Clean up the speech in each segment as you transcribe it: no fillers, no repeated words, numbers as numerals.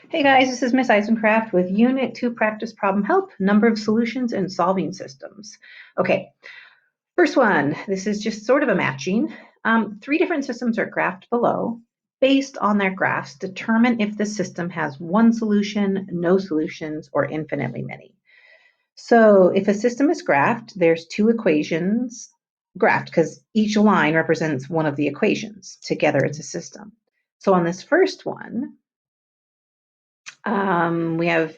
Hey guys, this is Miss Eisencraft with Unit 2 Practice Problem Help, Number of Solutions and Solving Systems. Okay, first one, this is just sort of a matching. Three different systems are graphed below. Based on their graphs, determine if the system has one solution, no solutions, or infinitely many. So if a system is graphed, there's two equations graphed because each line represents one of the equations. Together it's a system. So on this first one, we have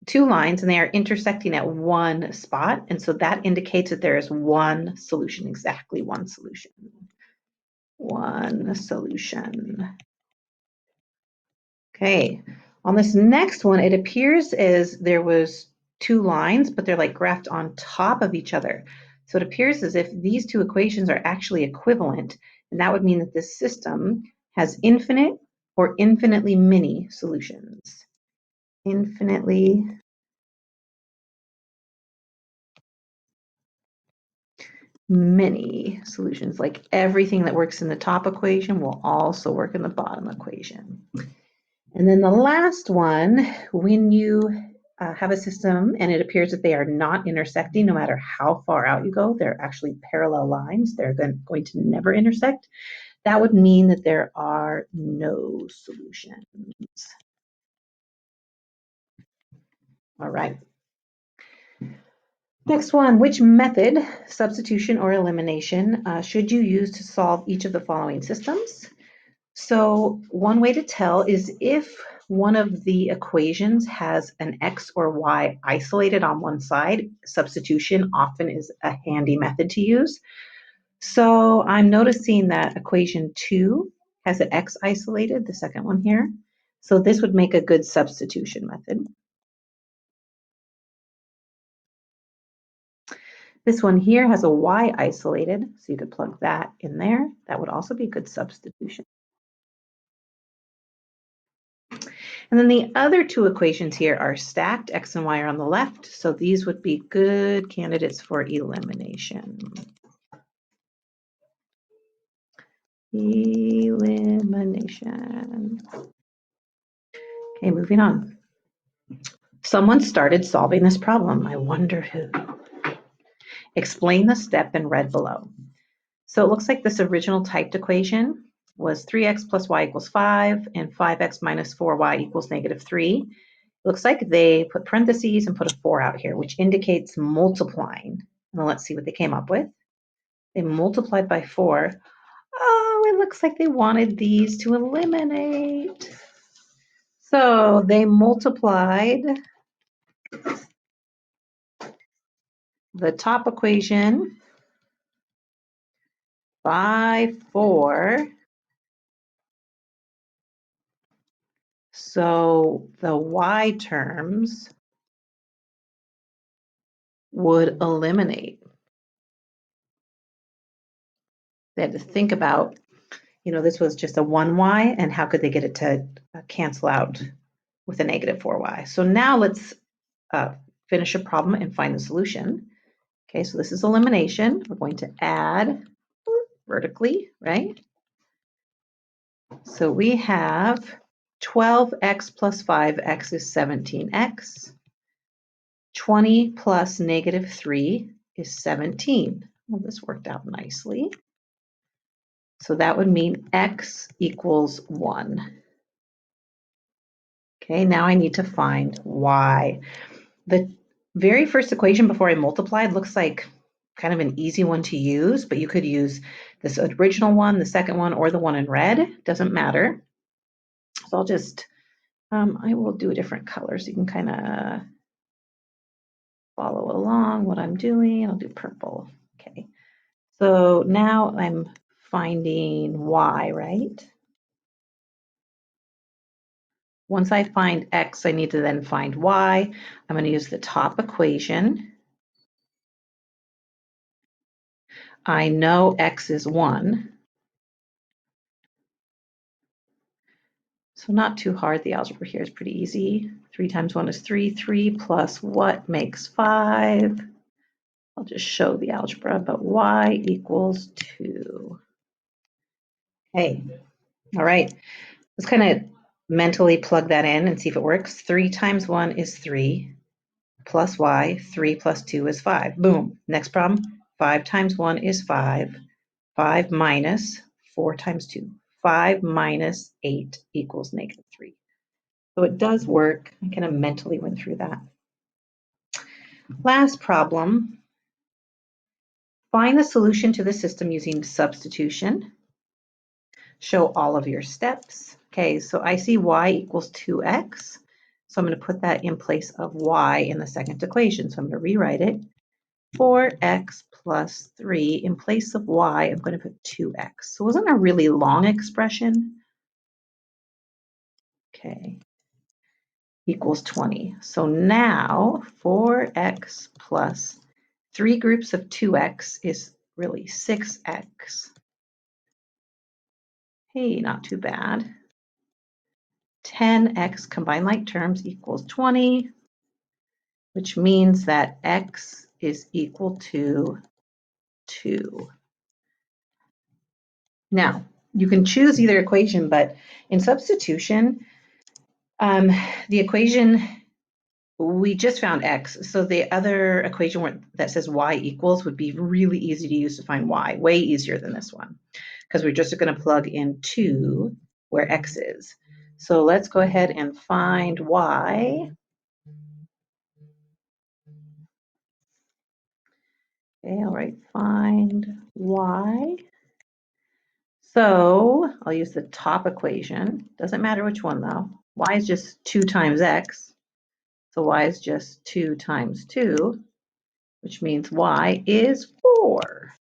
two lines and they are intersecting at one spot. And so that indicates that there is one solution, exactly one solution. One solution. Okay, on this next one, it appears as there was two lines, but they're like graphed on top of each other. So it appears as if these two equations are actually equivalent, and that would mean that this system has infinite or infinitely many solutions. Infinitely many solutions, like everything that works in the top equation will also work in the bottom equation. And then the last one, when you have a system and it appears that they are not intersecting no matter how far out you go, they're actually parallel lines, they're going to never intersect, that would mean that there are no solutions. All right. Next one, which method, substitution or elimination, should you use to solve each of the following systems? So one way to tell is if one of the equations has an x or y isolated on one side, substitution often is a handy method to use. So I'm noticing that equation 2 has an x isolated, the second one here. So this would make a good substitution method. This one here has a y isolated, so you could plug that in there. That would also be a good substitution. And then the other two equations here are stacked, x and y are on the left, so these would be good candidates for elimination. Elimination. Okay, moving on. Someone started solving this problem. I wonder who. Explain the step in red below. So it looks like this original typed equation was 3x plus y equals 5 and 5x minus 4y equals negative 3. It looks like they put parentheses and put a 4 out here, which indicates multiplying. And let's see what they came up with. They multiplied by 4. Oh, it looks like they wanted these to eliminate. So they multiplied the top equation by 4. So the y terms would eliminate. They had to think about, this was just a 1y, and how could they get it to cancel out with a negative 4y? So now let's finish a problem and find the solution. Okay, so this is elimination. We're going to add vertically, right? So we have 12x plus 5x is 17x. 20 plus negative 3 is 17. Well, this worked out nicely. So that would mean x equals 1. Okay, now I need to find y. The very first equation before I multiplied looks like kind of an easy one to use, but you could use this original one, the second one, or the one in red. Doesn't matter. So I'll just, I will do a different color so you can kind of follow along what I'm doing. I'll do purple. Okay. So now I'm finding y, right? Once I find x, I need to then find y. I'm going to use the top equation. I know x is 1. So not too hard. The algebra here is pretty easy. 3 times 1 is 3. 3 plus what makes 5? I'll just show the algebra, but y equals 2. Okay. All right. Let's kind of Mentally plug that in and see if it works. 3 times 1 is 3, plus y. 3 plus 2 is 5. Boom. Next problem. 5 times 1 is 5. 5 minus 4 times 2. 5 minus 8 equals -3. So it does work. I kind of mentally went through that. Last problem. Find the solution to the system using substitution. Show all of your steps. Okay, so I see y equals 2x. So I'm going to put that in place of y in the second equation. So I'm going to rewrite it. 4x plus 3. In place of y, I'm going to put 2x. So it wasn't a really long expression. Okay, equals 20. So now 4x plus 3 groups of 2x is really 6x. Hey, not too bad. 10x combined like terms equals 20, which means that x is equal to 2. Now, you can choose either equation, but in substitution, the equation, we just found x, so the other equation that says y equals would be really easy to use to find y, way easier than this one, because we're just going to plug in 2 where x is. So let's go ahead and find y. Okay, all right, find y. So I'll use the top equation. Doesn't matter which one though. Y is just 2 times x. So y is just 2 times 2, which means y is 4.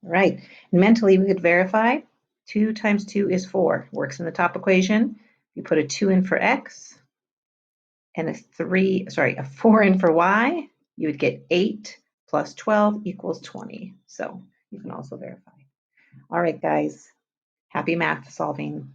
All right, and mentally we could verify 2 times 2 is 4. Works in the top equation. You put a 2 in for x and a 4 in for y, you would get 8 plus 12 equals 20. So you can also verify. All right, guys, happy math solving.